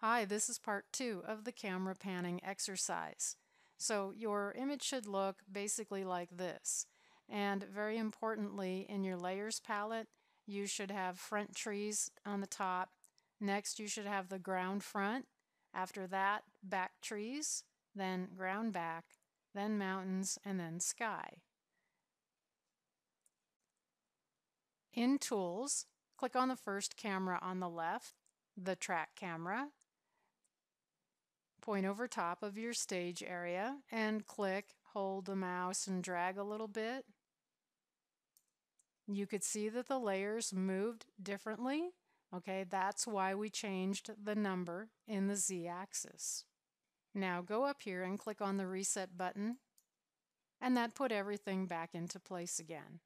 Hi, this is part 2 of the camera panning exercise. So your image should look basically like this. And very importantly, in your layers palette, you should have front trees on the top. Next, you should have the ground front. After that, back trees, then ground back, then mountains, and then sky. In Tools, click on the first camera on the left, the track camera. Point over top of your stage area and hold the mouse and drag a little bit. You could see that the layers moved differently. Okay, that's why we changed the number in the Z-axis. Now go up here and click on the reset button, and that put everything back into place again.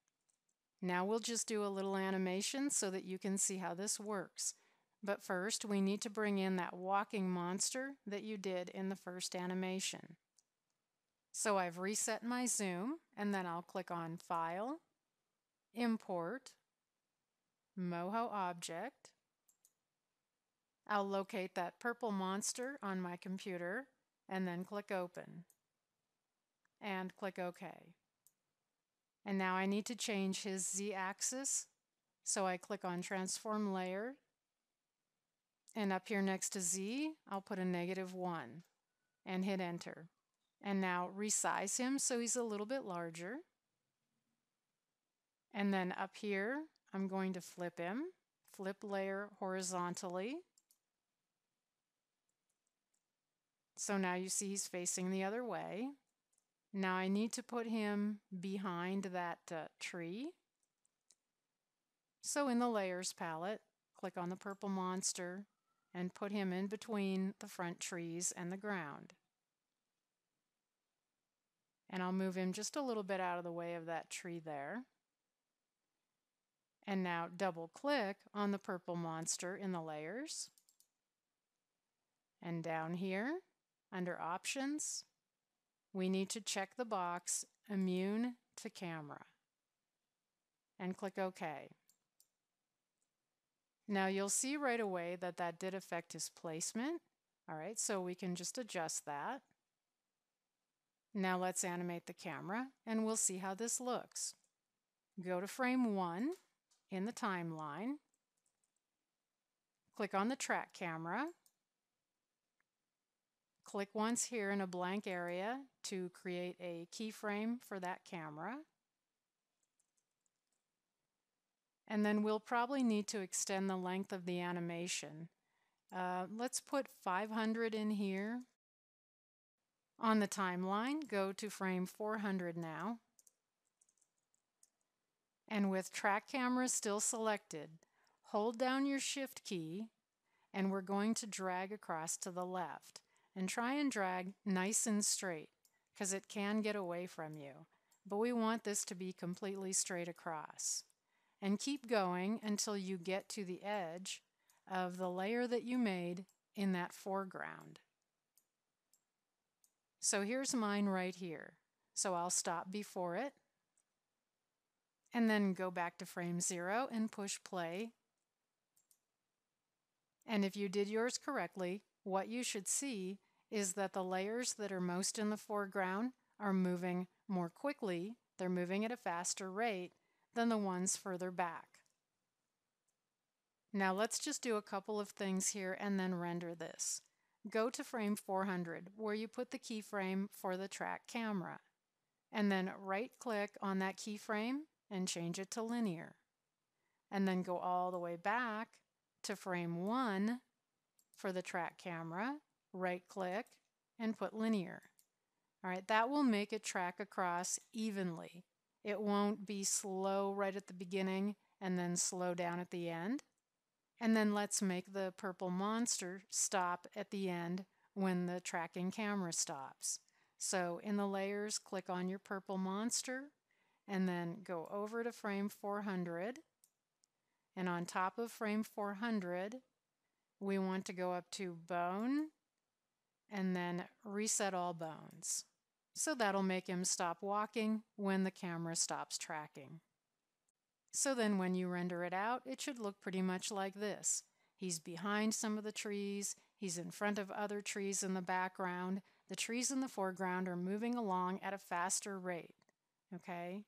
Now we'll just do a little animation so that you can see how this works. But first, we need to bring in that walking monster that you did in the first animation. So I've reset my zoom, and then I'll click on File, Import, Moho Object. I'll locate that purple monster on my computer, and then click Open. And click OK. And now I need to change his Z-axis, so I click on Transform Layer. And up here next to Z, I'll put a -1 and hit Enter. And now resize him so he's a little bit larger. And then up here, I'm going to flip him, flip layer horizontally. So now you see he's facing the other way. Now I need to put him behind that tree. So in the Layers palette, click on the purple monster and put him in between the front trees and the ground. And I'll move him just a little bit out of the way of that tree there. And now double click on the purple monster in the layers. And down here, under Options, we need to check the box Immune to Camera. And click OK. Now you'll see right away that that did affect his placement. All right, so we can just adjust that. Now let's animate the camera and we'll see how this looks. Go to frame 1 in the timeline. Click on the track camera. Click once here in a blank area to create a keyframe for that camera. And then we'll probably need to extend the length of the animation. Let's put 500 in here. On the timeline, go to frame 400 now. And with track camera still selected, hold down your Shift key and we're going to drag across to the left. And try and drag nice and straight because it can get away from you. But we want this to be completely straight across. And keep going until you get to the edge of the layer that you made in that foreground. So here's mine right here. So I'll stop before it and then go back to frame 0 and push play. And if you did yours correctly, what you should see is that the layers that are most in the foreground are moving more quickly. They're moving at a faster rate than the ones further back. Now let's just do a couple of things here and then render this. Go to frame 400 where you put the keyframe for the track camera. And then right-click on that keyframe and change it to linear. And then go all the way back to frame 1 for the track camera. Right-click and put linear. All right, that will make it track across evenly. It won't be slow right at the beginning and then slow down at the end. And then let's make the purple monster stop at the end when the tracking camera stops. So in the layers, click on your purple monster and then go over to frame 400. And on top of frame 400, we want to go up to Bone and then Reset All Bones. So that'll make him stop walking when the camera stops tracking. So then when you render it out, it should look pretty much like this. He's behind some of the trees, He's in front of other trees in the background. The trees in the foreground are moving along at a faster rate. Okay?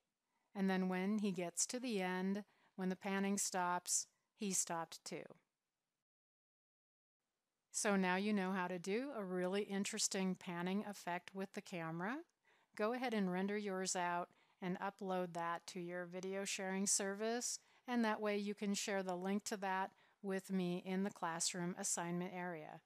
And then when he gets to the end, when the panning stops, he stopped too. So now you know how to do a really interesting panning effect with the camera. Go ahead and render yours out and upload that to your video sharing service, and that way you can share the link to that with me in the classroom assignment area.